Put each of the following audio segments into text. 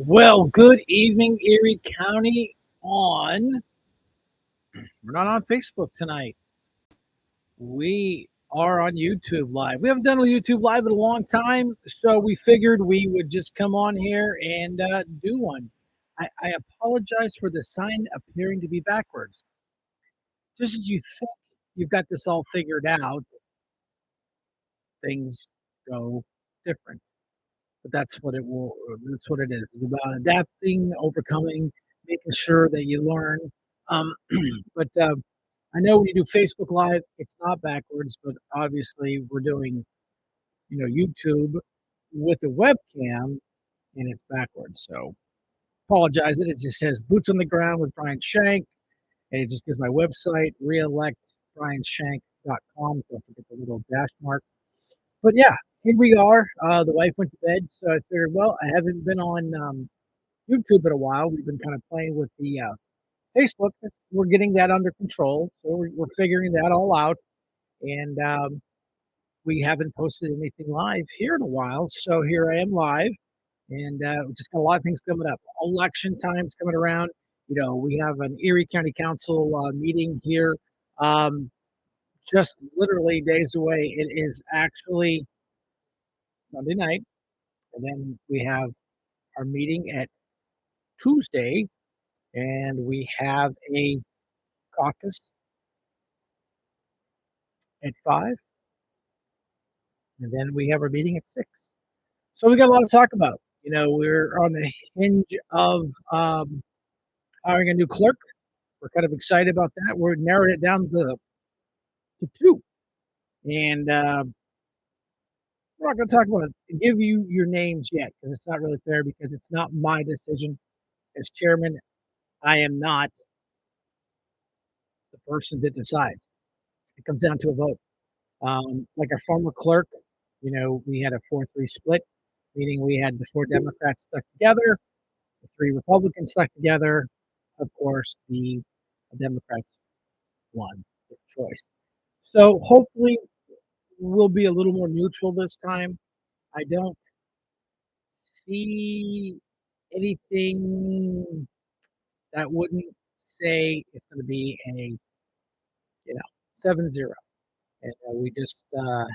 Well, good evening, Erie County. We're not on Facebook tonight. We are on YouTube Live. We haven't done a YouTube Live in a long time, so we figured we would just come on here and do one. I apologize for the sign appearing to be backwards. Just as you think you've got this all figured out, things go different. But that's what it is. It's about adapting, overcoming, making sure that you learn. Um, but I know when you do Facebook Live, it's not backwards, but obviously we're doing, YouTube with a webcam and it's backwards. So apologize. It just says boots on the ground with Brian Shank, and it just gives my website, reelectbrianshank.com. Don't forget the little dash mark. But yeah, here we are. The wife went to bed, so I figured, well, I haven't been on YouTube in a while. We've been kind of playing with the Facebook. We're getting that under control, so we're figuring that all out, and we haven't posted anything live here in a while. So here I am live, and we just got a lot of things coming up. Election time's coming around. We have an Erie County Council meeting here, um, just literally days away. It is actually Sunday night, and then we have our meeting at Tuesday, and we have a caucus at 5, and then we have our meeting at 6. So we got a lot to talk about. We're on the hinge of hiring a new clerk. We're kind of excited about that. We're narrowed it down to 2, and we're not going to talk about it, give you your names yet because it's not really fair because it's not my decision as chairman. I am not the person that decides. It comes down to a vote. Like our former clerk, we had a 4-3 split, meaning we had the 4 Democrats stuck together, the 3 Republicans stuck together. Of course, the Democrats won their choice. So hopefully we'll be a little more neutral this time. I don't see anything that wouldn't say it's going to be a 7-0. And we just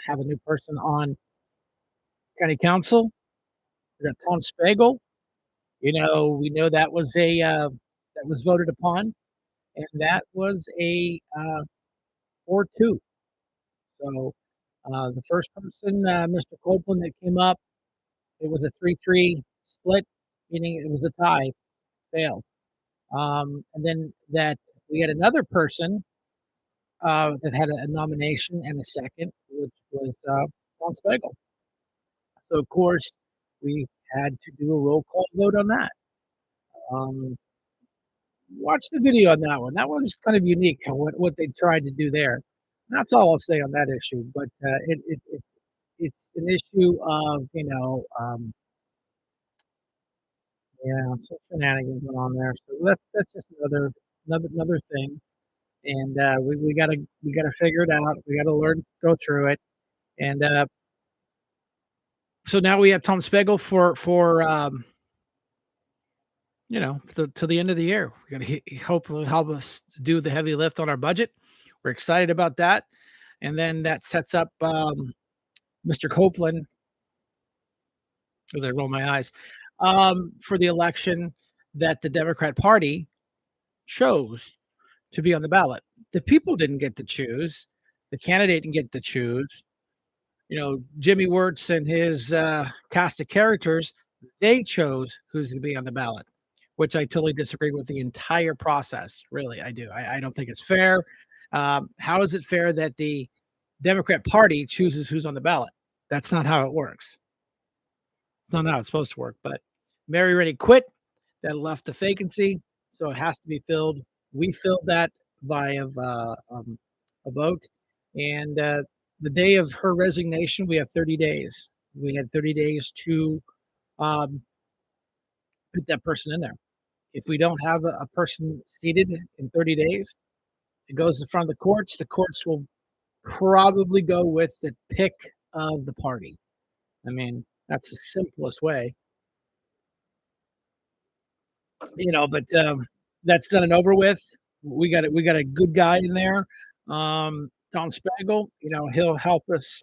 have a new person on county council. We got Tom Spagel. We know that was voted upon, and that was a 4-2. So the first person, Mr. Copeland, that came up, it was a 3-3 split, meaning it was a tie, failed. And then that we had another person that had a nomination and a second, which was Tom Spagel. So of course we had to do a roll call vote on that. Um, Watch the video on that one. That one was kind of unique, what they tried to do there. That's all I'll say on that issue. But it's an issue of some shenanigans going on there. So that's just another thing. And we gotta figure it out. We gotta learn, go through it. And so now we have Tom Spegel for to the end of the year. We're going to hopefully help us do the heavy lift on our budget. We're excited about that. And then that sets up Mr. Copeland, as I roll my eyes, for the election that the Democrat Party chose to be on the ballot. The people didn't get to choose. The candidate didn't get to choose. Jimmy Wirtz and his cast of characters, they chose who's going to be on the ballot, which I totally disagree with the entire process. Really, I do. I don't think it's fair. How is it fair that the Democrat Party chooses who's on the ballot? That's not how it works. It's not how it's supposed to work. But Mary Rennie quit. That left the vacancy, so it has to be filled. We filled that via a vote, and the day of her resignation, we have 30 days. We had 30 days to um, put that person in there. If we don't have a person seated in 30 days, it goes in front of the courts. The courts will probably go with the pick of the party. I mean, that's the simplest way. But that's done and over with. We got a good guy in there, Tom Spagle. He'll help us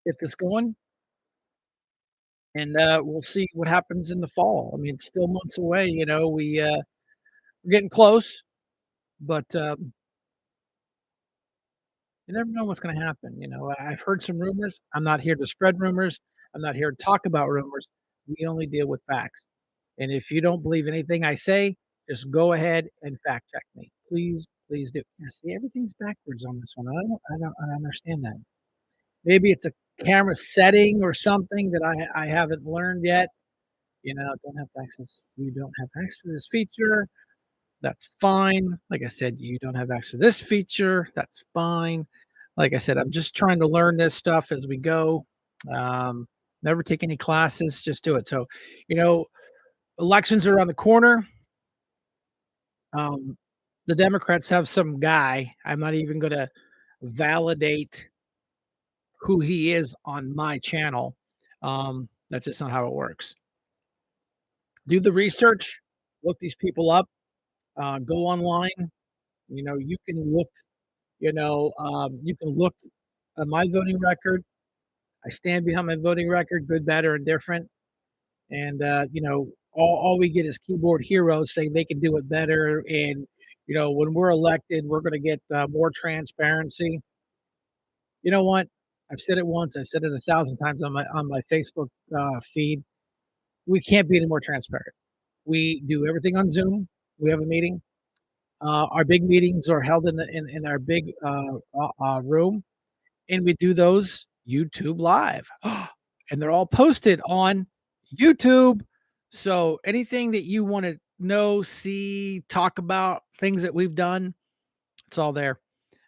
get this going, and we'll see what happens in the fall. I mean, it's still months away. We're getting close, but you never know what's going to happen. I've heard some rumors. I'm not here to spread rumors. I'm not here to talk about rumors. We only deal with facts. And if you don't believe anything I say, just go ahead and fact check me. Please, please do. Yeah, see, everything's backwards on this one. I don't understand that. Maybe it's a camera setting or something that I haven't learned yet. Don't have access. You don't have access to this feature. That's fine. Like I said, you don't have access to this feature. That's fine. Like I said, I'm just trying to learn this stuff as we go. Um, Never take any classes, just do it. So, you know, elections are around the corner. Um, the Democrats have some guy. I'm not even going to validate who he is on my channel. That's just not how it works. Do the research, look these people up, go online. You can look. You can look at my voting record. I stand behind my voting record, good, bad, or indifferent. And all we get is keyboard heroes saying they can do it better. And when we're elected, we're going to get more transparency. You know what? I've said it once. I've said it 1,000 times on my Facebook feed. We can't be any more transparent. We do everything on Zoom. We have a meeting. Our big meetings are held in our big room, and we do those YouTube live, and they're all posted on YouTube. So anything that you want to know, see, talk about, things that we've done, it's all there.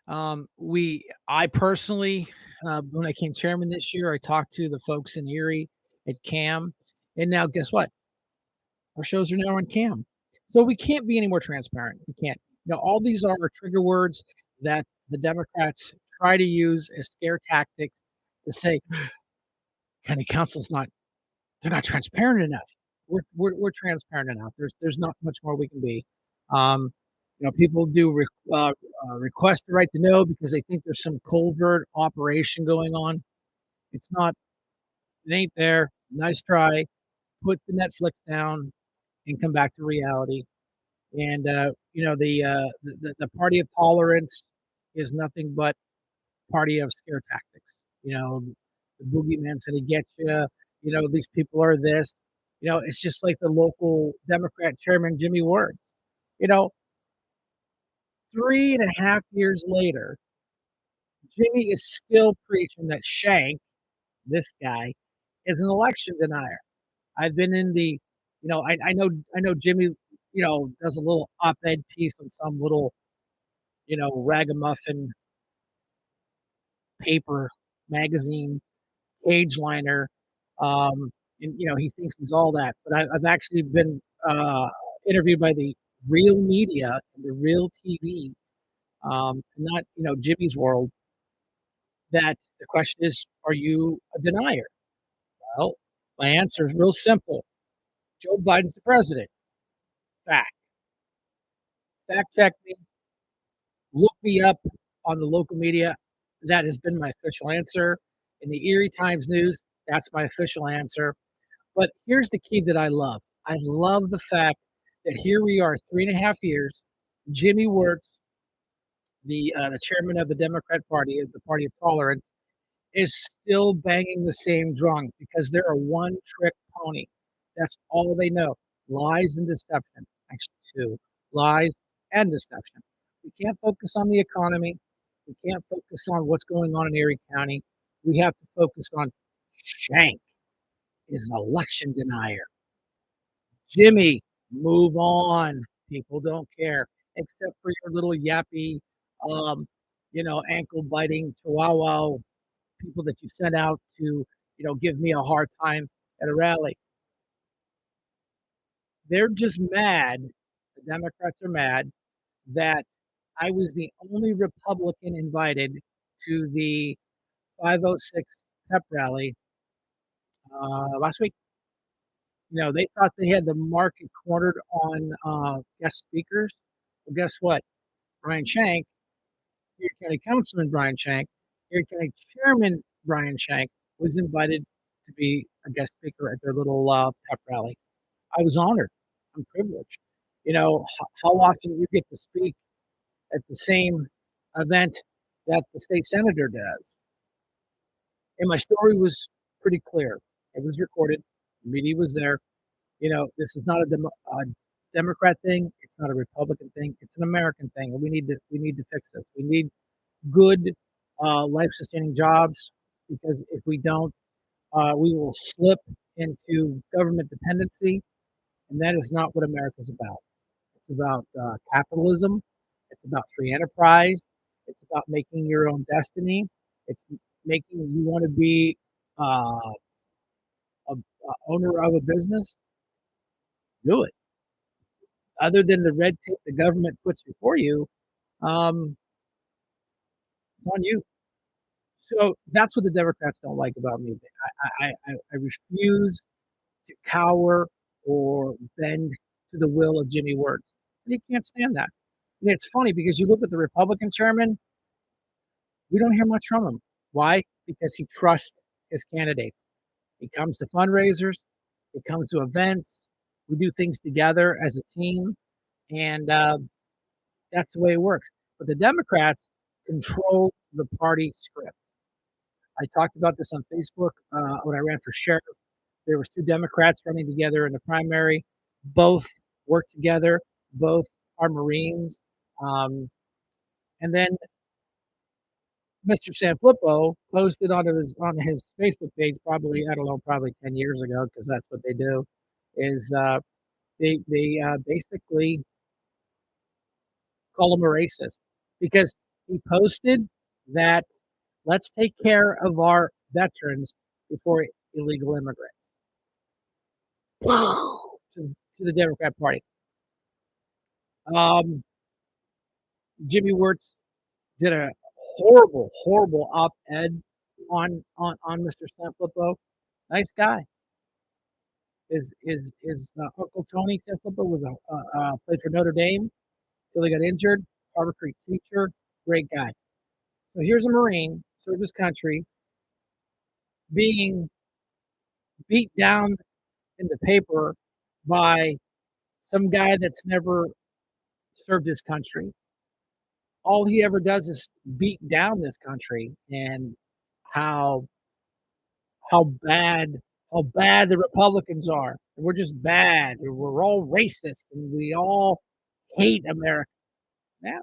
I personally, when I came chairman this year, I talked to the folks in Erie at CAM, and now guess what? Our shows are now on CAM, so we can't be any more transparent. We can't. All these are trigger words that the Democrats try to use as scare tactics to say county council's not they're not transparent enough. We're transparent enough. There's not much more we can be. Um, People do request the right to know because they think there's some covert operation going on. It's not. It ain't there. Nice try. Put the Netflix down and come back to reality. And the party of tolerance is nothing but party of scare tactics. The boogeyman's going to get you. These people are this. It's just like the local Democrat chairman, Jimmy Words. You know, 3.5 years later, Jimmy is still preaching that Shank, this guy, is an election denier. I've been in the, I know Jimmy, does a little op-ed piece on some little, ragamuffin paper magazine cage liner. And he thinks he's all that. But I've actually been interviewed by the real media and the real TV, not Jimmy's world. That the question is, are you a denier? Well, my answer is real simple. Joe Biden's the president. Fact. Fact check me. Look me up on the local media. That has been my official answer. In the Erie Times News, that's my official answer. But here's the key that I love. I love the fact that here we are, 3.5 years. Jimmy Wirtz, the chairman of the Democrat Party, of the Party of Tolerance, is still banging the same drum because they're a one-trick pony. That's all they know: lies and deception. Actually, two: lies and deception. We can't focus on the economy. We can't focus on what's going on in Erie County. We have to focus on Shank is an election denier. Jimmy, move on. People don't care, except for your little yappy, um, ankle biting chihuahua people that you sent out to, give me a hard time at a rally. They're just mad. The Democrats are mad that I was the only Republican invited to the 506 pep rally last week. They thought they had the market cornered on, guest speakers. Well, guess what? Brian Shank, Erie County Councilman Brian Shank, Erie County Chairman Brian Shank was invited to be a guest speaker at their little, pep rally. I was honored. I'm privileged. How often you get to speak at the same event that the state senator does? And my story was pretty clear. It was recorded. The media was there. This is not a Democrat thing. It's not a Republican thing. It's an American thing, and we need to fix this. We need good, life-sustaining jobs because if we don't, we will slip into government dependency, and that is not what America's about. It's about capitalism. It's about free enterprise. It's about making your own destiny. It's making you want to be a owner of a business. Do it. Other than the red tape the government puts before you, um, it's on you. So that's what the Democrats don't like about me. I refuse to cower or bend to the will of Jimmy Wirtz. And he can't stand that. And it's funny because you look at the Republican chairman, we don't hear much from him. Why? Because he trusts his candidates. He comes to fundraisers, he comes to events. We do things together as a team, and that's the way it works. But the Democrats control the party script. I talked about this on Facebook when I ran for sheriff. There was two Democrats running together in the primary. Both work together. Both are Marines. Um, and then Mr. Sanfilippo posted on his Facebook page, probably I don't know, probably 10 years ago, because that's what they do. Is they basically call him a racist because he posted that let's take care of our veterans before illegal immigrants to the Democrat Party. Um, Jimmy Wirtz did a horrible, horrible op-ed on Mr. Sanfilippo. Nice guy. His Uncle Tony Sanfilippo was played for Notre Dame till he got injured. Harbor Creek teacher, great guy. So here's a Marine, served his country, being beat down in the paper by some guy that's never served his country. All he ever does is beat down this country and how how bad the Republicans are. We're just bad. We're all racist and we all hate America. Man,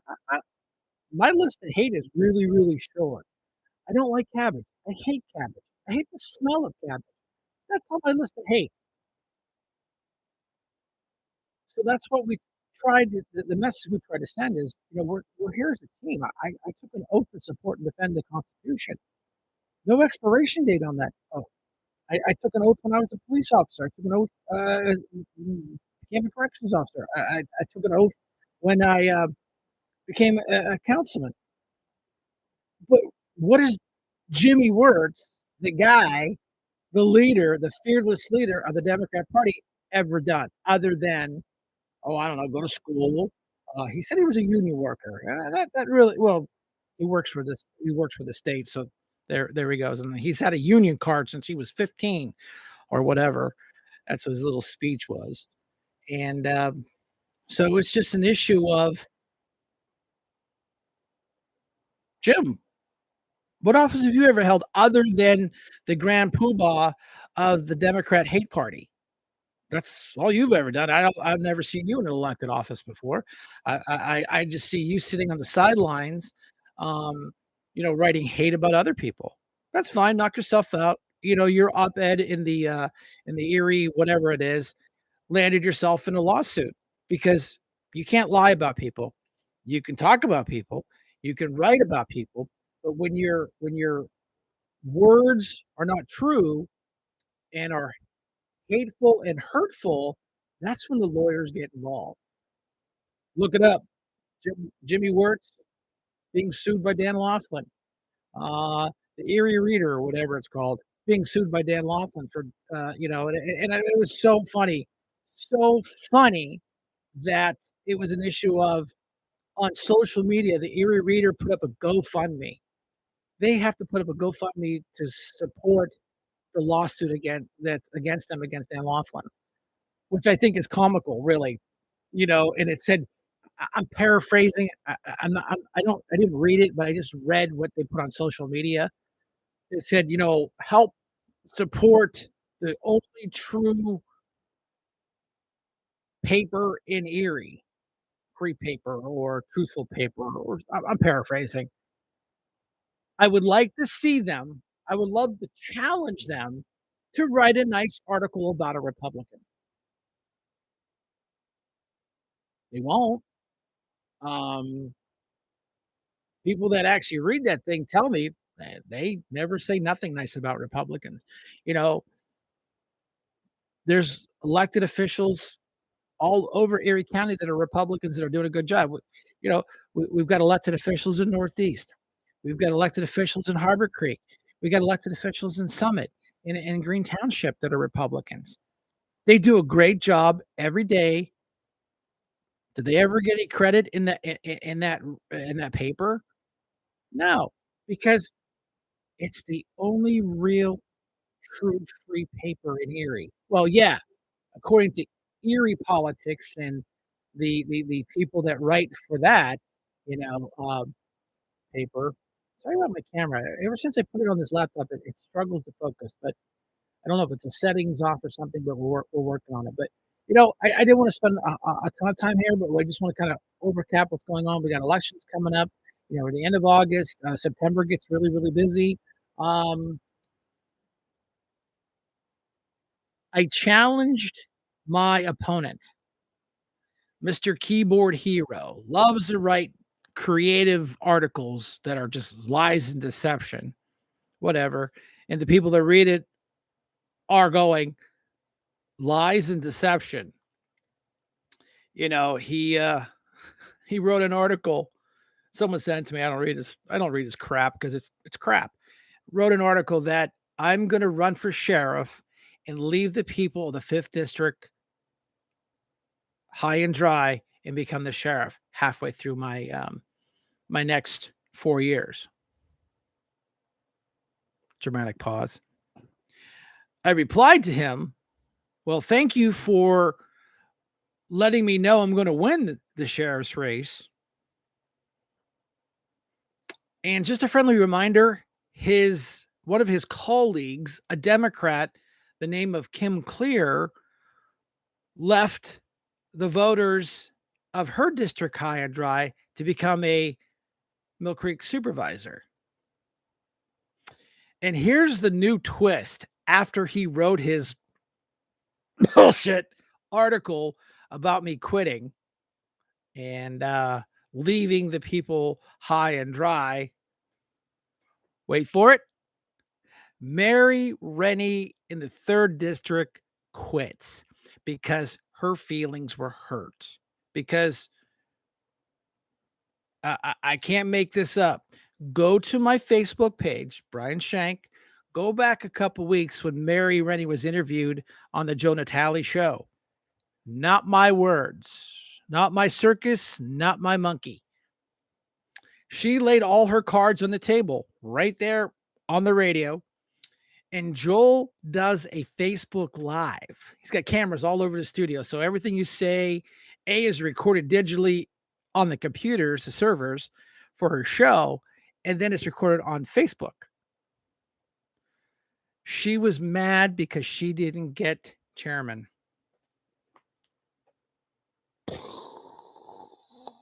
my list of hate is really, really short. I don't like cabbage. I hate cabbage. I hate the smell of cabbage. That's on my list of hate. So that's what we tried to, the message we try to send is, we're here as a team. I took an oath to support and defend the Constitution. No expiration date on that oath. I took an oath when I was a police officer. I took an oath, became a corrections officer. I took an oath when I became a councilman. But what is Jimmy Wirtz, the guy, the leader, the fearless leader of the Democrat Party, ever done other than, oh, I don't know, go to school? He said he was a union worker. That really well, he works for this. He works for the state, so there he goes. And he's had a union card since he was 15 or whatever. That's what his little speech was. And so it's just an issue of Jim. What office have you ever held other than the grand poobah of the Democrat hate party? That's all you've ever done. I've never seen you in an elected office before. I just see you sitting on the sidelines, um, writing hate about other people. That's fine. Knock yourself out. Your op-ed in the Erie, whatever it is, landed yourself in a lawsuit because you can't lie about people. You can talk about people. You can write about people, but when your words are not true and are hateful and hurtful, that's when the lawyers get involved. Look it up. Jimmy Wirtz being sued by Dan Laughlin, the Erie Reader or whatever it's called, being sued by Dan Laughlin for, it was so funny that it was an issue of on social media, the Erie Reader put up a GoFundMe. They have to put up a GoFundMe to support the lawsuit that's against them, against Dan Laughlin, which I think is comical, really, and it said I'm paraphrasing. I'm not I didn't read it, but I just read what they put on social media. It said, "Help support the only true paper in Erie, free paper or truthful paper," or I'm paraphrasing. I would like to see them I would love to challenge them to write a nice article about a Republican. They won't. Um, People that actually read that thing tell me they never say nothing nice about Republicans. You know, there's elected officials all over Erie County that are Republicans that are doing a good job. You know, we've got elected officials in Northeast. We've got elected officials in Harbor Creek. We got elected officials in Summit, in Green Township that are Republicans. They do a great job every day. Did they ever get any credit in that paper? No, because it's the only real true free paper in Erie. Well, yeah, according to Erie Politics and the people that write for that, you know, um, paper. Sorry about my camera. Ever since I put it on this laptop, it struggles to focus, but I don't know if it's a settings off or something, but we're working on it. But, I didn't wanna spend a ton of time here, but I just wanna kinda overcap what's going on. We got elections coming up, at the end of August, September gets really, really busy. Um, I challenged my opponent, Mr. Keyboard Hero, loves to write creative articles that are just lies and deception, whatever, and the people that read it are going, "Lies and deception." You know, he, uh, he wrote an article. Someone sent it to me. I don't read his crap because it's crap. Wrote an article that I'm gonna run for sheriff and leave the people of the 5th district high and dry and become the sheriff halfway through my next 4 years. Dramatic pause. I replied to him, "Well, thank you for letting me know I'm gonna win the sheriff's race. And just a friendly reminder, his one of his colleagues, a Democrat, the name of Kim Clear, left the voters of her district high and dry to become a Mill Creek supervisor." And here's the new twist after he wrote his bullshit article about me quitting and leaving the people high and dry. Wait for it. Mary Rennie in the 3rd district quits because her feelings were hurt. Because I can't make this up. Go to my Facebook page, Brian Shank. Go back a couple weeks when Mary Rennie was interviewed on the Joe Natale show. Not my words, not my circus, not my monkey. She laid all her cards on the table right there on the radio. And Joel does a Facebook Live. He's got cameras all over the studio. So everything you say, A, is recorded digitally on the computers, the servers for her show, and then it's recorded on Facebook. She was mad because she didn't get chairman.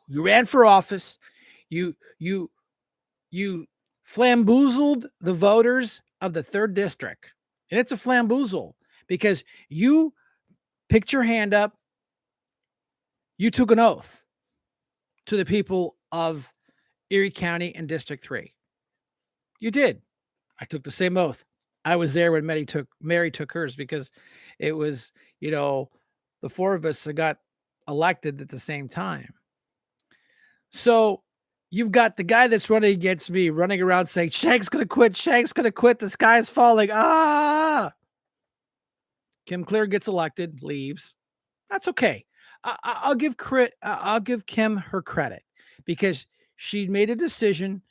You ran for office. You you flamboozled the voters of the 3rd district. And it's a flamboozle because you picked your hand up. You took an oath to the people of Erie County and District 3. You did. I took the same oath. I was there when Mary took hers because it was, the 4 of us that got elected at the same time. So You've got the guy that's running against me running around saying, "Shank's gonna quit, Shank's gonna quit, the sky is falling, ah!" Kim Clear gets elected, leaves. That's okay. I'll give Kim her credit because she made a decision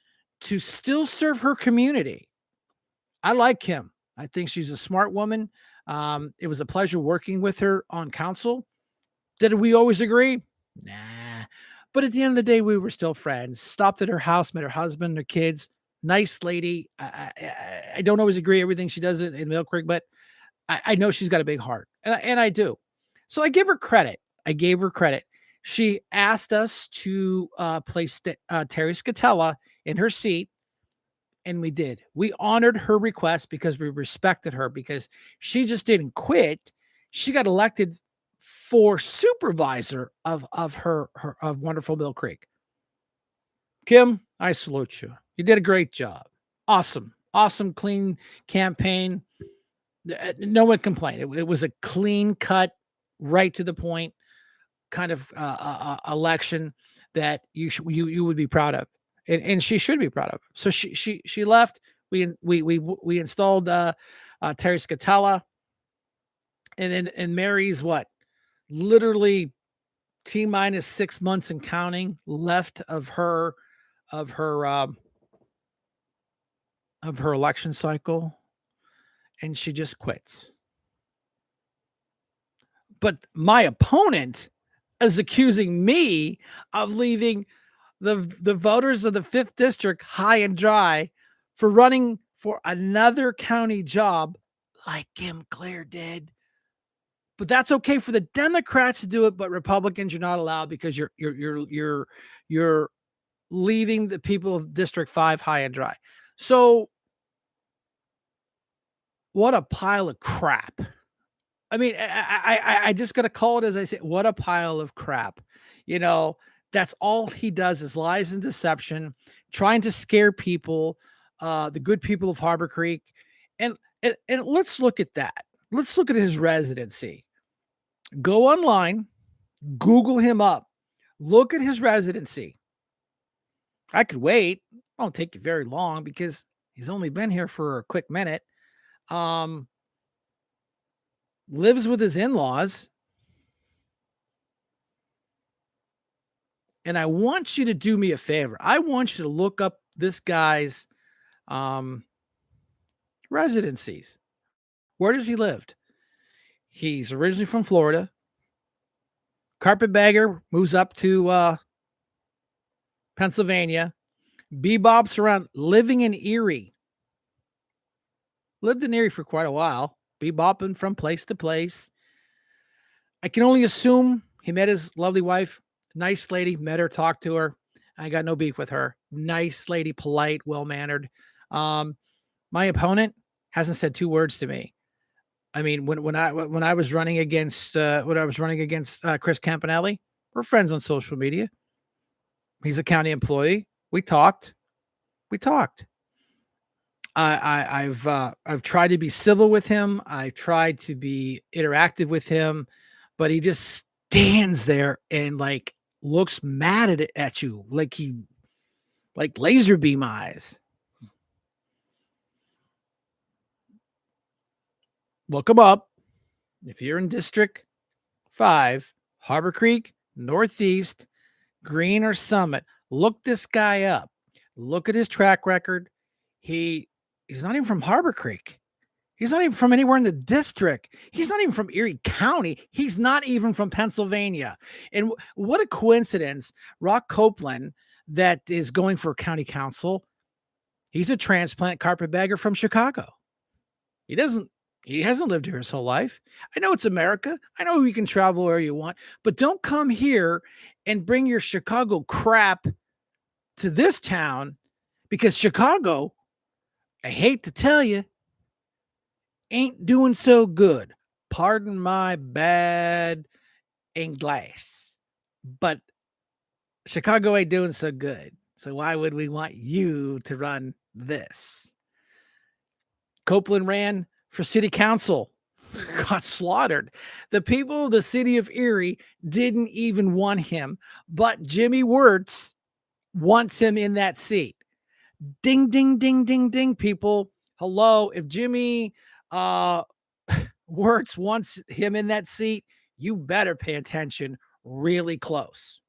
to still serve her community. I like Kim. I think she's a smart woman. It was a pleasure working with her on council. Did we always agree? Nah. But at the end of the day, we were still friends. Stopped at her house, met her husband, her kids. Nice lady. I don't always agree everything she does in Mill Creek, but I know she's got a big heart, and I do. So I give her credit. I gave her credit. She asked us to place Terry Scatella in her seat, and we did. We honored her request because we respected her because she just didn't quit. She got elected for supervisor of of wonderful Mill Creek. Kim, I salute you. You did a great job. Awesome, awesome, clean campaign. No one complained. It was a clean cut, right to the point kind of election that you would be proud of, and she should be proud of. So she left. We installed Terry Scatella, and then and Mary's what literally T minus 6 months and counting left of her um, of her election cycle, and she just quits. But my opponent is accusing me of leaving the voters of the 5th district high and dry for running for another county job like Kim Clear did. But that's okay for the Democrats to do it, but Republicans you're not allowed because you're leaving the people of District 5 high and dry. So what a pile of crap. I mean, I just gotta call it as I say. What a pile of crap. You know, that's all he does is lies and deception, trying to scare people, the good people of Harbor Creek. And let's look at that. Let's look at his residency. Go online, Google him up, look at his residency. I could wait. It won't take you very long because he's only been here for a quick minute. Um, Lives with his in-laws. And I want you to do me a favor. I want you to look up this guy's um, residencies. Where does he live? He's originally from Florida. Carpetbagger moves up to Pennsylvania. Bebops around living in Erie. Lived in Erie for quite a while. Bebopping from place to place. I can only assume he met his lovely wife. Nice lady. Met her, talked to her. I got no beef with her. Nice lady, polite, well mannered. Um, my opponent hasn't said 2 words to me. I mean, when I was running against Chris Campanelli, we're friends on social media. He's a county employee. We talked. We talked. I've tried to be civil with him. I tried to be interactive with him, but he just stands there and like looks mad at you, like he like laser beam eyes. Look him up if you're in District 5, Harbor Creek, Northeast, Green or Summit. Look this guy up. Look at his track record. He's not even from Harbor Creek. He's not even from anywhere in the district. He's not even from Erie County. He's not even from Pennsylvania. And what a coincidence. Rock Copeland, that is going for county council, he's a transplant carpetbagger from Chicago. He doesn't he hasn't lived here his whole life. I know it's America. I know you can travel where you want, but don't come here and bring your Chicago crap to this town because Chicago, I hate to tell you, ain't doing so good. Pardon my bad English, but Chicago ain't doing so good. So why would we want you to run this? Copeland ran for city council, got slaughtered. The people of the city of Erie didn't even want him, but Jimmy Wirtz wants him in that seat. Ding, ding, ding, ding, ding, people. Hello. If Jimmy uh, Wirtz wants him in that seat, you better pay attention really close,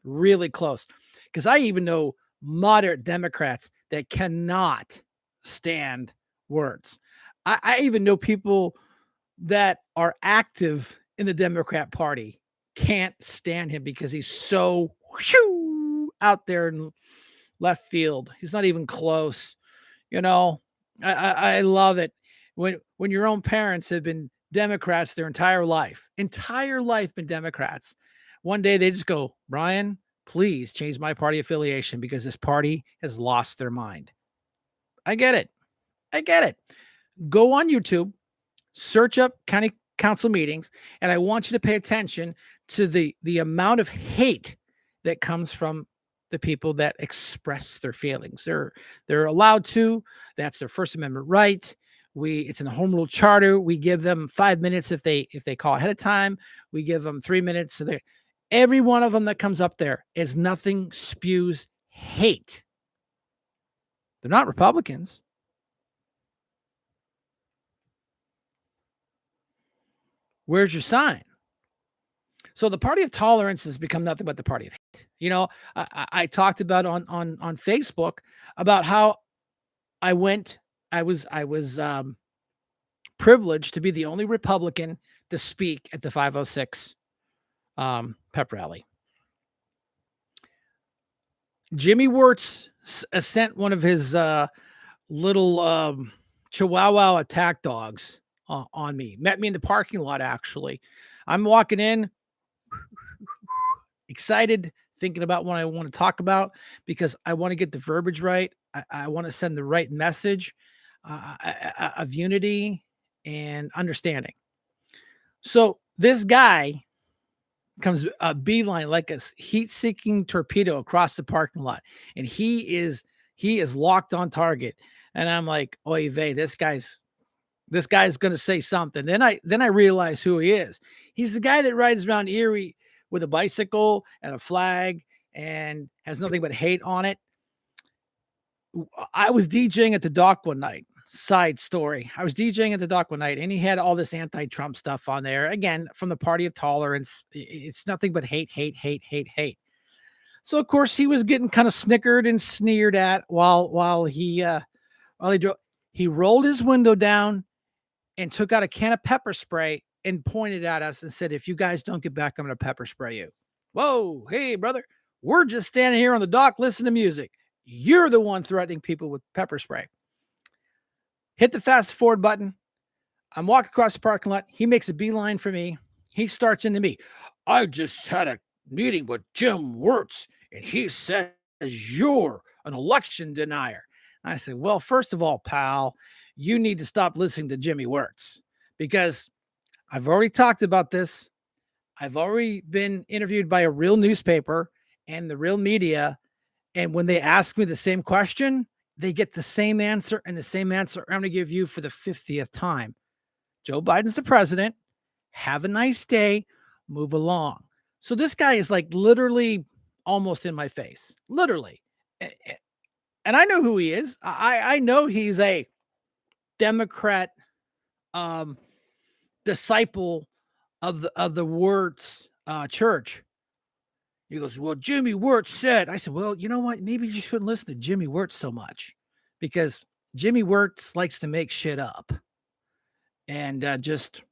really close. Because I even know moderate Democrats that cannot stand words. I even know people that are active in the Democrat Party can't stand him because he's so whoo, out there in left field. He's not even close. You know, I love it when your own parents have been Democrats their entire life been Democrats. One day they just go, Brian, please change my party affiliation because this party has lost their mind. I get it. I get it. Go on YouTube, search up county council meetings, and I want you to pay attention to the amount of hate that comes from the people that express their feelings. They're allowed to. That's their First Amendment right. It's in the Home Rule Charter. We give them 5 minutes if they call ahead of time. We give them 3 minutes. So they every one of them that comes up there is nothing spews hate. They're not Republicans. Where's your sign? So the party of tolerance has become nothing but the party of hate. I talked about on Facebook about how I went. I was privileged to be the only Republican to speak at the 506 pep rally. Jimmy Wirtz sent one of his little Chihuahua attack dogs on me. Met me in the parking lot. Actually, I'm walking in, excited, thinking about what I want to talk about because I want to get the verbiage right. I want to send the right message of unity and understanding. So this guy comes a beeline like a heat-seeking torpedo across the parking lot, and he is locked on target. And I'm like, oy vey, this guy's gonna say something. Then I realize who he is. He's the guy that rides around Erie with a bicycle and a flag and has nothing but hate on it. I was DJing at the dock one night. Side story. I was DJing at the dock one night and he had all this anti-Trump stuff on there. Again, from the party of tolerance. It's nothing but hate, hate, hate, hate, hate. So of course he was getting kind of snickered and sneered at while he drove. He rolled his window down and took out a can of pepper spray and pointed at us and said, if you guys don't get back, I'm going to pepper spray you. Whoa, hey, brother, we're just standing here on the dock listening to music. You're the one threatening people with pepper spray. Hit the fast forward button. I'm walking across the parking lot. He makes a beeline for me. He starts into me. I just had a meeting with Jim Wirtz, and he says you're an election denier. I said, well, first of all, pal, you need to stop listening to Jimmy Wirtz because I've already talked about this. I've already been interviewed by a real newspaper and the real media. And when they ask me the same question, they get the same answer and the same answer I'm going to give you for the 50th time. Joe Biden's the president. Have a nice day. Move along. So this guy is like literally almost in my face, literally. And I know who he is. I know he's a Democrat um, disciple of the Wirtz church. He goes, well, Jimmy Wirtz said. I said, well, you know what? Maybe you shouldn't listen to Jimmy Wirtz so much because Jimmy Wirtz likes to make shit up and just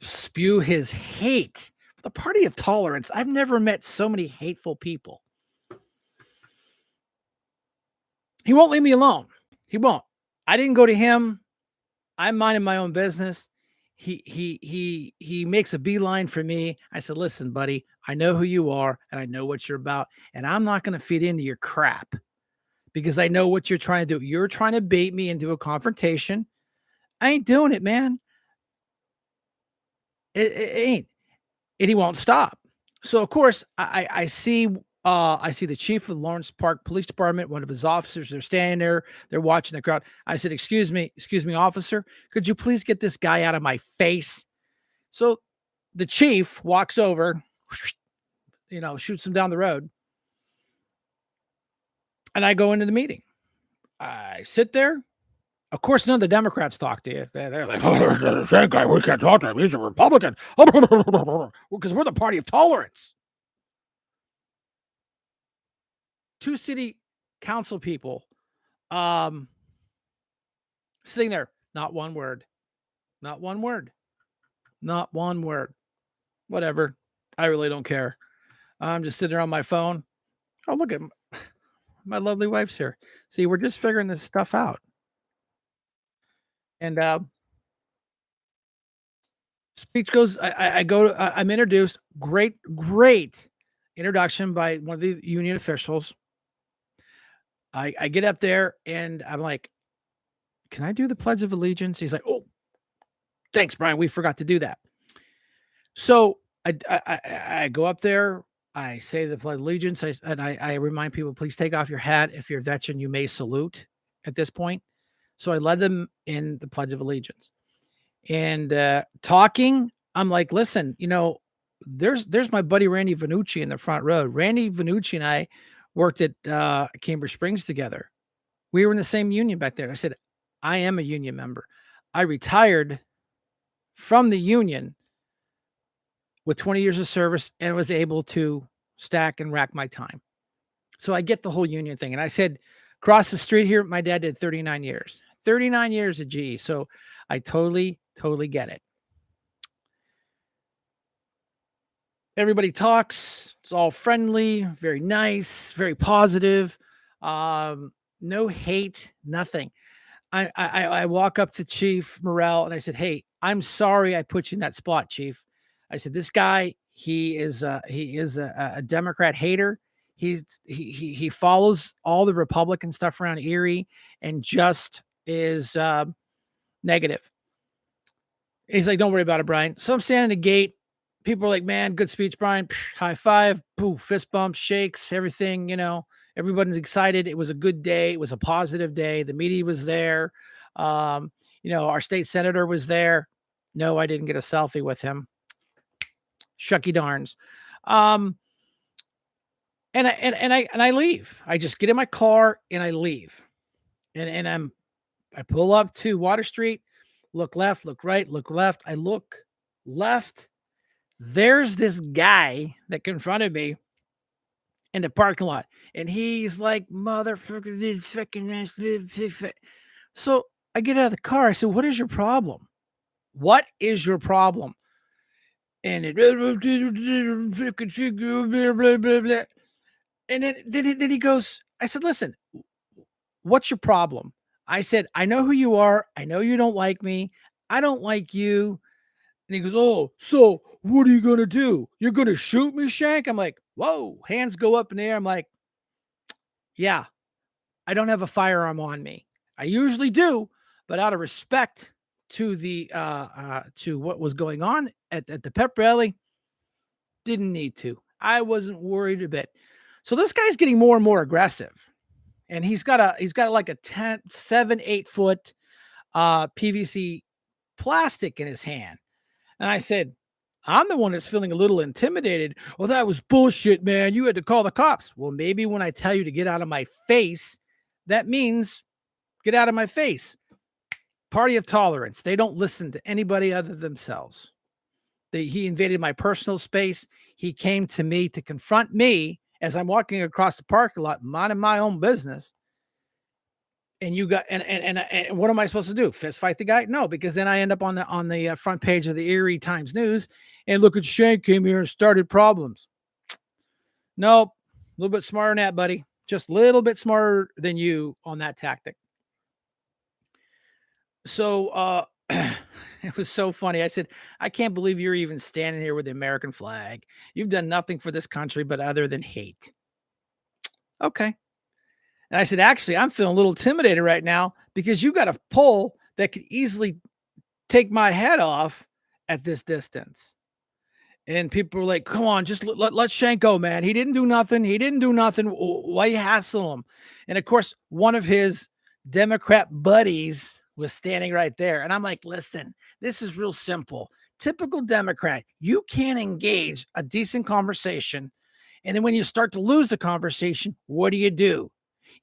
spew his hate. The party of tolerance. I've never met so many hateful people. He won't leave me alone. He won't. I didn't go to him. I'm minding my own business. He makes a beeline for me. I said, listen, buddy, I know who you are and I know what you're about, and I'm not going to feed into your crap because I know what you're trying to do. You're trying to bait me into a confrontation. I ain't doing it, man. It ain't. And he won't stop. So of course, I see the chief of the Lawrence Park Police Department, one of his officers. They're standing there, they're watching the crowd. I said, excuse me, officer, could you please get this guy out of my face? So the chief walks over, shoots him down the road. And I go into the meeting. I sit there. Of course, none of the Democrats talk to you. They're like, "Oh, the same guy, we can't talk to him. He's a Republican." Because we're the party of tolerance. Two city council people um, sitting there, not one word, not one word, not one word. Whatever. I really don't care. I'm just sitting there on my phone. Oh, look at my lovely wife's here. See, we're just figuring this stuff out. And speech goes. I go. I'm introduced. Great introduction by one of the union officials. I get up there and I'm like, "Can I do the Pledge of Allegiance?" He's like, "Oh, thanks, Brian. We forgot to do that." So I go up there. I say the Pledge of Allegiance. I remind people, please take off your hat. If you're a veteran, you may salute at this point. So I led them in the Pledge of Allegiance. And talking, I'm like, listen, there's my buddy Randy Vanucci in the front row. Randy Vanucci and I worked at Cambridge Springs together. We were in the same union back there. I said, I am a union member. I retired from the union with 20 years of service and was able to stack and rack my time. So I get the whole union thing. And I said, across the street here, my dad did 39 years, 39 years at GE. So I totally get it. Everybody talks. It's all friendly, very nice, very positive. No hate, nothing. I walk up to Chief Morrell and I said, "Hey, I'm sorry I put you in that spot, Chief." I said, "This guy, he is a Democrat hater. He follows all the Republican stuff around Erie and just is negative." He's like, "Don't worry about it, Brian." So I'm standing at the gate. People are like, "Man, good speech, Brian." High five, boo, fist bumps, shakes, everything. Everybody's excited. It was a good day. It was a positive day. The media was there. Our state senator was there. No, I didn't get a selfie with him. Shucky darns. Um, and I leave. I just get in my car and I leave. And I pull up to Water Street, look left, look right, look left. I look left. There's this guy that confronted me in the parking lot, and he's like, "Motherfucker, this fucking ass." So I get out of the car. I said, "What is your problem? What is your problem?" And it, and then he goes, I said, "Listen, what's your problem?" I said, "I know who you are. I know you don't like me. I don't like you." And he goes, "Oh, so what are you gonna do? You're gonna shoot me, Shank?" I'm like, "Whoa!" Hands go up in the air. I'm like, "Yeah, I don't have a firearm on me. I usually do, but out of respect to the to what was going on at the pep rally, didn't need to. I wasn't worried a bit." So this guy's getting more and more aggressive, and he's got like a 10, 7, 8 foot PVC plastic in his hand. And I said, "I'm the one that's feeling a little intimidated." "Well, that was bullshit, man. You had to call the cops." "Well, maybe when I tell you to get out of my face, that means get out of my face." Party of tolerance. They don't listen to anybody other than themselves. He invaded my personal space. He came to me to confront me as I'm walking across the parking lot, minding my own business. And you got and what am I supposed to do? Fist fight the guy? No, because then I end up on the front page of the Erie Times News, and look at Shank came here and started problems. Nope, a little bit smarter than that, buddy. Just a little bit smarter than you on that tactic. So it was so funny. I said, "I can't believe you're even standing here with the American flag. You've done nothing for this country but other than hate." Okay. And I said, "Actually, I'm feeling a little intimidated right now because you got a pole that could easily take my head off at this distance." And people were like, "Come on, just let Shank go, man. He didn't do nothing. He didn't do nothing. Why you hassle him?" And of course, one of his Democrat buddies was standing right there. And I'm like, "Listen, this is real simple. Typical Democrat. You can't engage a decent conversation. And then when you start to lose the conversation, what do?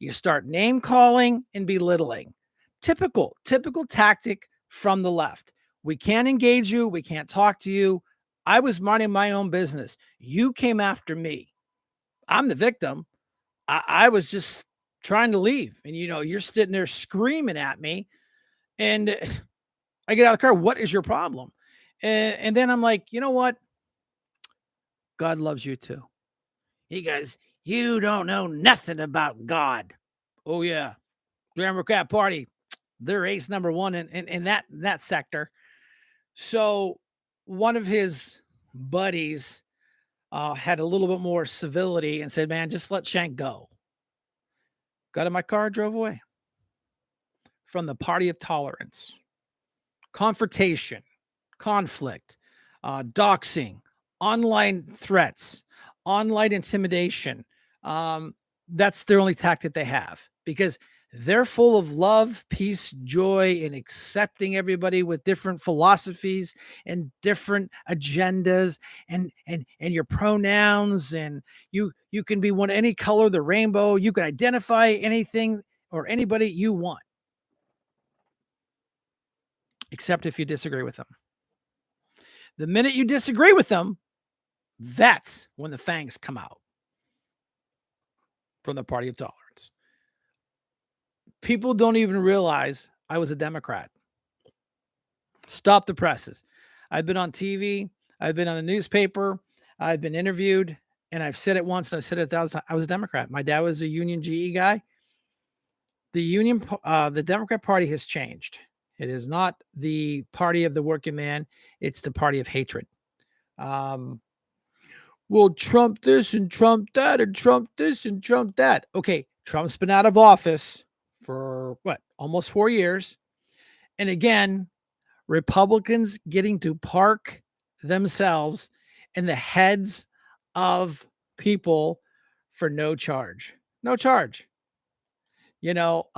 You start name calling and belittling. Typical tactic from the left. We can't engage you. We can't talk to you. I was minding my own business. You came after me. I'm the victim. I was just trying to leave. And, you're sitting there screaming at me. And I get out of the car. What is your problem? And then I'm like, you know what? God loves you too. He goes, you don't know nothing about God. Oh, yeah. Democrat Party, they're ace number one in that sector. So one of his buddies had a little bit more civility and said, man, just let Shank go. Got in my car, drove away from the party of tolerance, confrontation, conflict, doxing, online threats, online intimidation. Um, that's their only tactic they have because they're full of love, peace, joy, and accepting everybody with different philosophies and different agendas and your pronouns and you can be one any color of the rainbow. You can identify anything or anybody you want, except if you disagree with them. The minute you disagree with them, that's when the fangs come out from the party of tolerance. People don't even realize I was a Democrat. Stop the presses. I've been on TV, I've been on the newspaper, I've been interviewed, and I've said it once and I've said it 1,000 times. I was a Democrat. My dad was a union GE guy. The Democrat Party has changed. It is not the party of the working man, it's the party of hatred. Um, well, Trump this and Trump that and Trump this and Trump that. Okay, Trump's been out of office for what, almost 4 years. And again, Republicans getting to park themselves in the heads of people for no charge. No charge. You know,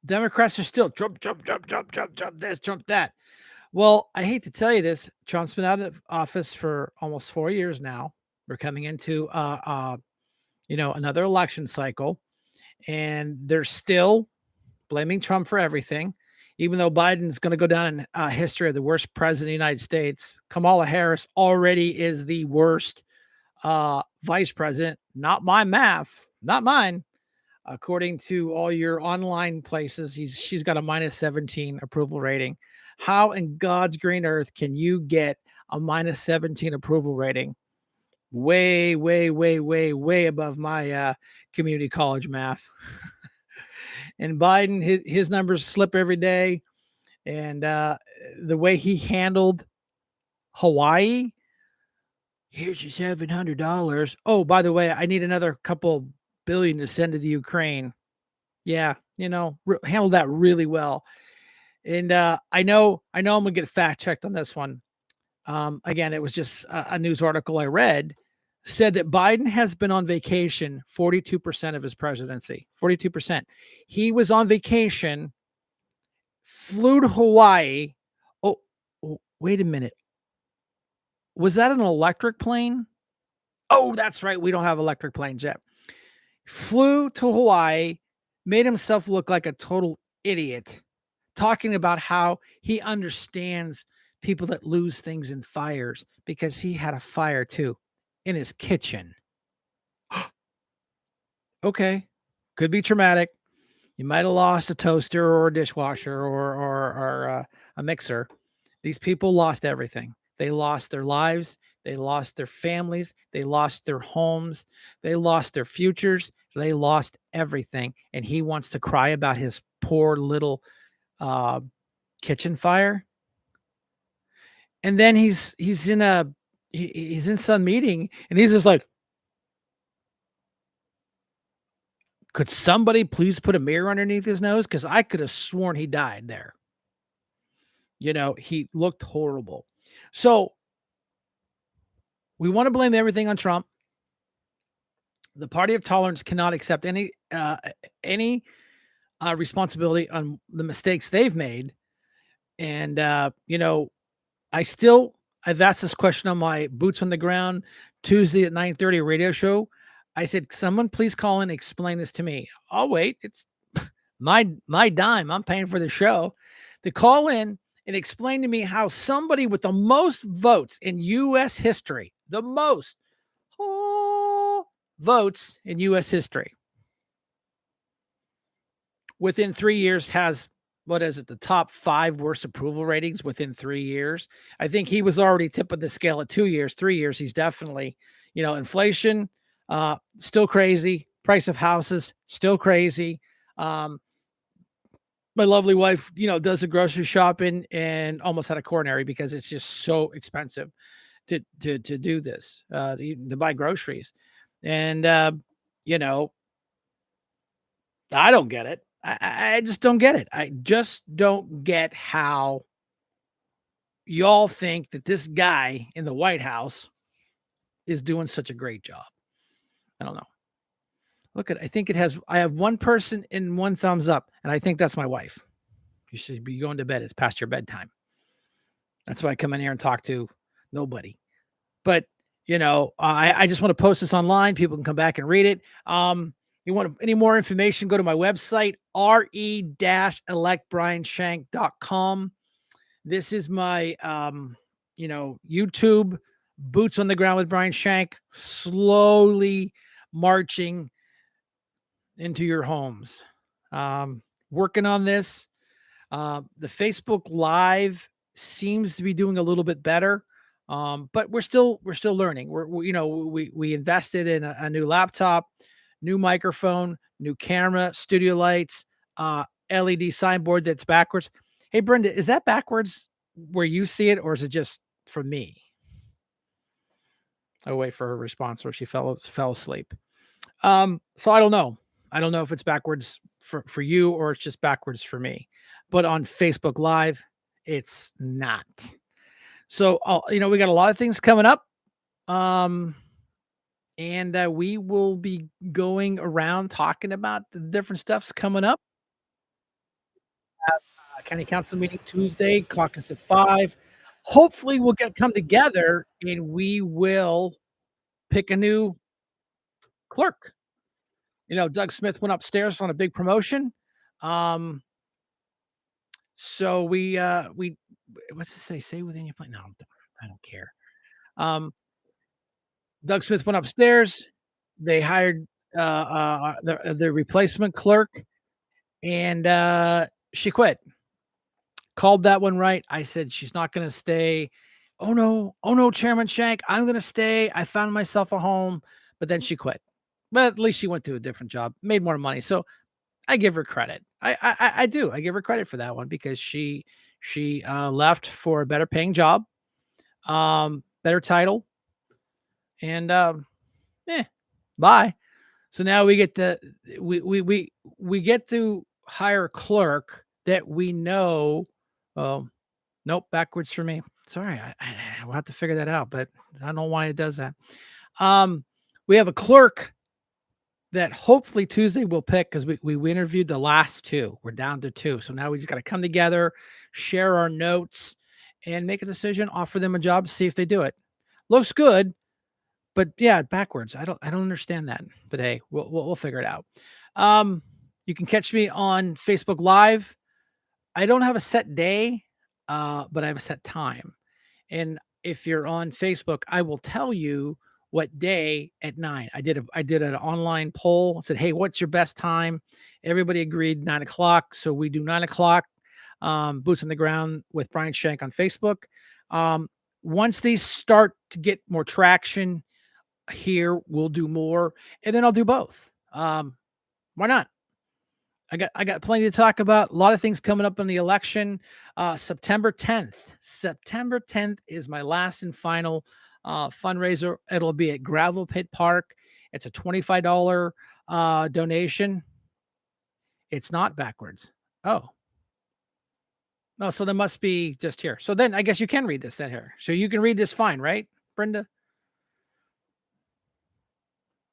Democrats are still Trump, Trump, Trump, Trump, Trump, Trump, this, Trump, that. Well, I hate to tell you this. Trump's been out of office for almost 4 years now. We're coming into another election cycle, and they're still blaming Trump for everything. Even though Biden's going to go down in history of the worst president of the United States, Kamala Harris already is the worst vice president. Not my math, not mine. According to all your online places, she's got a minus 17 approval rating. How in God's green earth can you get a minus 17 approval rating? Way, way, way, way, way above my community college math. And Biden, his numbers slip every day. And the way he handled Hawaii, here's your $700. Oh, by the way, I need another couple billion to send to the Ukraine. Yeah, handled that really well. And I know I'm gonna get fact checked on this one. Again, it was just a news article I read said that Biden has been on vacation 42% of his presidency. 42%. He was on vacation, flew to Hawaii. Oh, wait a minute. Was that an electric plane? Oh, that's right. We don't have electric planes yet. Flew to Hawaii, made himself look like a total idiot, talking about how he understands people that lose things in fires because he had a fire too in his kitchen. Okay, could be traumatic. You might have lost a toaster or a dishwasher or a mixer. These people lost everything. They lost their lives. They lost their families. They lost their homes. They lost their futures. They lost everything. And he wants to cry about his poor little uh, kitchen fire. And then he's in some meeting and he's just like, could somebody please put a mirror underneath his nose? Because I could have sworn he died there. He looked horrible. So we want to blame everything on Trump. The party of tolerance cannot accept any responsibility on the mistakes they've made. And I've asked this question on my Boots on the Ground Tuesday at 9:30 radio show. I said, "Someone please call and explain this to me." "I'll wait. It's my dime. I'm paying for the show." To call in and explain to me how somebody with the most votes in US history, the most oh, votes in US history, within 3 years has what is it? The top 5 worst approval ratings within 3 years. I think he was already tip of the scale at 2 years, 3 years, he's definitely, inflation, still crazy, price of houses, still crazy. Um, my lovely wife, does the grocery shopping and almost had a coronary because it's just so expensive to do this, to buy groceries. And, you know, I don't get it. I just don't get it. I just don't get how y'all think that this guy in the White House is doing such a great job. I don't know. I think I have one person in one thumbs up, and I think that's my wife. You should be going to bed. It's past your bedtime. That's why I come in here and talk to nobody. But I just want to post this online. People can come back and read it. You want any more information? Go to my website, re-electbrianshank.com. This is my YouTube boots on the ground with Brian Shank, slowly marching into your homes. Working on this. The Facebook Live seems to be doing a little bit better, but we're still learning. We invested in a new laptop, new microphone, new camera, studio lights, LED signboard that's backwards. Hey, Brenda, is that backwards where you see it, or is it just from me? I wait for her response, or she fell asleep. So I don't know. I don't know if it's backwards for you or it's just backwards for me. But on Facebook Live, it's not. So we got a lot of things coming up. Um, and we will be going around talking about the different stuff's coming up. County council meeting Tuesday, caucus at 5. Hopefully we'll come together and we will pick a new clerk. Doug Smith went upstairs on a big promotion. Um, So we what's it say? Say within your plan. No, I don't care. Um, Doug Smith went upstairs. They hired the replacement clerk, and she quit. Called that one right. I said she's not going to stay. Oh no, Chairman Shank, I'm going to stay. I found myself a home, but then she quit. But at least she went to a different job, made more money. So I give her credit. I do. I give her credit for that one because she left for a better paying job, better title, and bye. So now we get to hire a clerk that we know. Oh, nope, backwards for me. Sorry, I will have to figure that out, but I don't know why it does that. Um, we have a clerk that hopefully Tuesday we'll pick because we interviewed the last 2. We're down to 2. So now we just got to come together, share our notes, and make a decision, offer them a job, see if they do it. Looks good, but yeah, backwards. I don't understand that. But hey, we'll figure it out. You can catch me on Facebook Live. I don't have a set day, but I have a set time. And if you're on Facebook, I will tell you what day at 9. I did an online poll. Said, "Hey, what's your best time?" Everybody agreed 9 o'clock. So we do 9 o'clock. Boots on the ground with Brian Shank on Facebook. Um, Once these start to get more traction here, we'll do more, and then I'll do both. Why not? I got plenty to talk about. A lot of things coming up in the election. September 10th. September 10th is my last and final fundraiser. It'll be at Gravel Pit Park. It's a $25 donation. It's not backwards. Oh, no. So there must be just here. So then I guess you can read this then here. So you can read this fine, right, Brenda?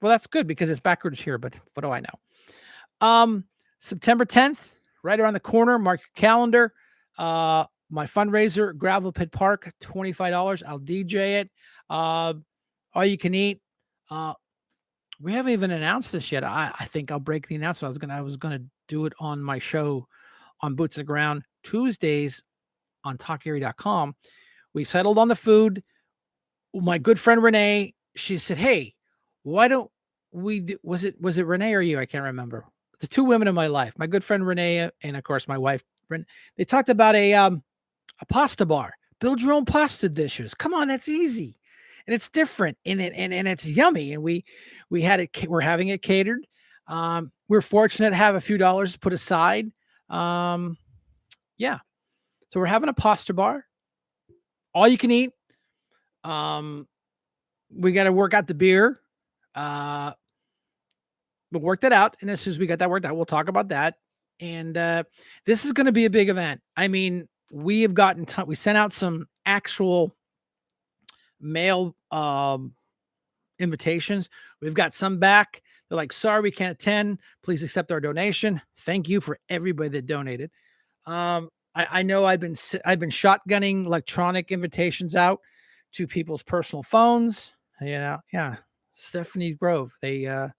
Well, that's good because it's backwards here, but what do I know? September 10th, right around the corner. Mark your calendar. My fundraiser, Gravel Pit Park, $25. I'll DJ it. All you can eat. Uh, We haven't even announced this yet. I think I'll break the announcement. I was gonna do it on my show on Boots on the Ground Tuesdays on talkerie.com. We settled on the food. My good friend Renee, she said, "Hey, why don't we do," was it Renee or you? I can't remember. The 2 women in my life, my good friend Renee and of course my wife, they talked about a pasta bar. Build your own pasta dishes. Come on, that's easy. And it's different and it's yummy. And we had it we're having it catered. We're fortunate to have a few dollars put aside. Um, yeah. So we're having a pasta bar, all you can eat. Um, we got to work out the beer. Uh, we'll work that out. And as soon as we got that worked out, we'll talk about that. And this is going to be a big event. I mean, we have gotten, we sent out some actual mail invitations. We've got some back. They're like, sorry, we can't attend. Please accept our donation. Thank you for everybody that donated. I know I've been shotgunning electronic invitations out to people's personal phones. Yeah. Stephanie Grove. They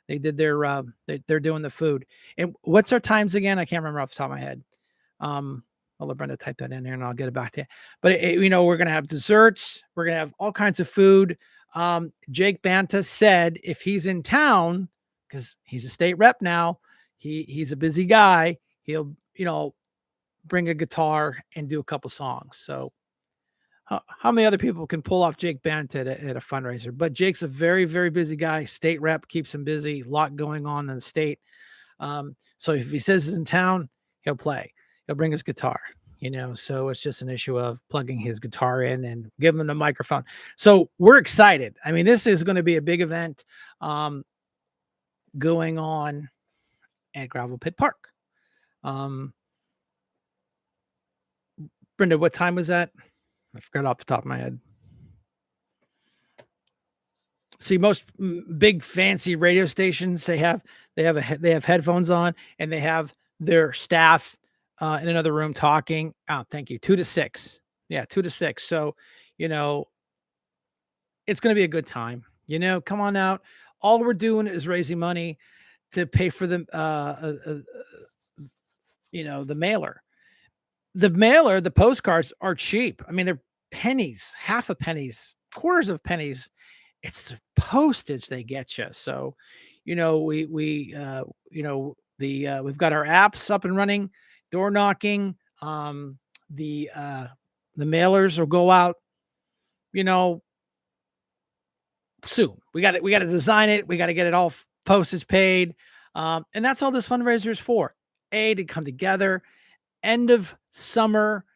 did their they're doing the food. And what's our times again? I can't remember off the top of my head. Um, I'll let Brenda type that in there and I'll get it back to you. But we're gonna have desserts, we're gonna have all kinds of food. Jake Banta said if he's in town, because he's a state rep now, he's a busy guy, he'll bring a guitar and do a couple songs. So how many other people can pull off Jake Banta at a fundraiser? But Jake's a very, very busy guy. State rep keeps him busy, a lot going on in the state. So if he says he's in town, he'll play. He'll bring his guitar, so it's just an issue of plugging his guitar in and giving him the microphone. So we're excited. I mean, this is going to be a big event going on at Gravel Pit Park. Um, Brenda, what time was that? I forgot off the top of my head. See, most big fancy radio stations they have headphones on and they have their staff in another room talking. Oh, thank you. 2 to 6. Yeah, 2 to 6. So, you know, it's going to be a good time. Come on out. All we're doing is raising money to pay for the mailer. The postcards are cheap. I mean, they're pennies, half a pennies, quarters of pennies. It's the postage they get you. So, we've got our apps up and running, door knocking. The mailers will go out, you know, soon. We got to design it. We got to get it all postage paid. And that's all this fundraiser is for. To come together, end of summer,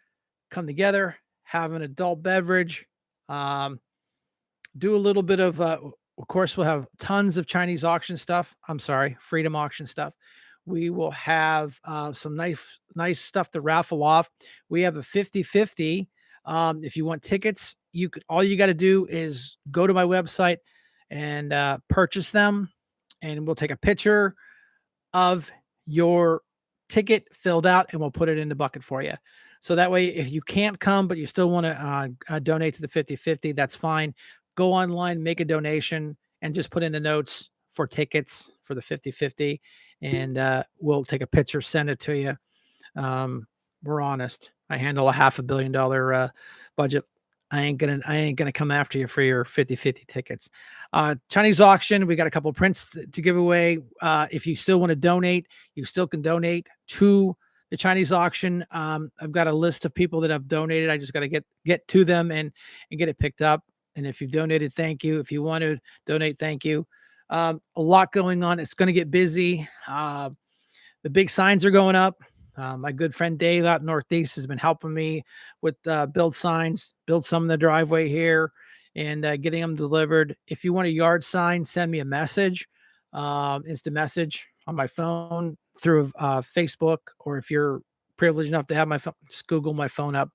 come together, have an adult beverage, do a little bit of course, we'll have tons of Chinese auction stuff. I'm sorry, freedom auction stuff. We will have some nice stuff to raffle off. We have a 50-50. If you want tickets, all you got to do is go to my website and purchase them, and we'll take a picture of your ticket filled out and we'll put it in the bucket for you. So that way, if you can't come, but you still want to donate to the 50-50, that's fine. Go online, make a donation, and just put in the notes for tickets for the 50-50. And we'll take a picture, send it to you. We're honest. I handle a $500 million budget. I ain't gonna come after you for your 50-50 tickets. Chinese auction, we got a couple prints to give away. If you still want to donate, you still can donate to the Chinese auction. I've got a list of people that have donated. I just got to get to them and get it picked up. And if you've donated, thank you. If you want to donate, thank you. A lot going on. It's going to get busy. The big signs are going up. My good friend Dave out Northeast has been helping me with build signs, build some in the driveway here, and getting them delivered. If you want a yard sign, send me a message. Instant message on my phone through Facebook, or if you're privileged enough to have my phone, just Google my phone up.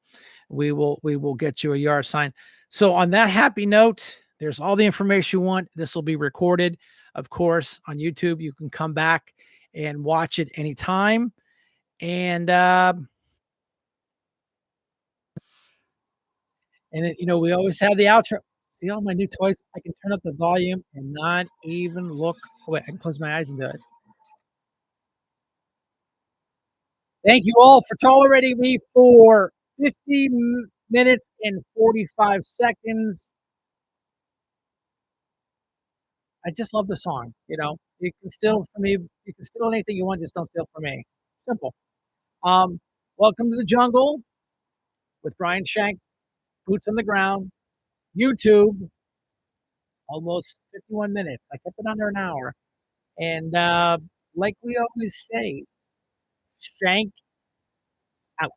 We will get you a yard sign. So on that happy note, there's all the information you want. This will be recorded, of course, on YouTube. You can come back and watch it anytime. And then, we always have the outro. See all my new toys? I can turn up the volume and not even look away. I can close my eyes and do it. Thank you all for tolerating me for 50 minutes and 45 seconds. I just love the song, you know? You can steal from me, you can steal anything you want, just don't steal from me. Simple. Um, Welcome to the jungle with Brian Shank, Boots on the Ground, YouTube, almost 51 minutes. I kept it under an hour. And like we always say, Shank out.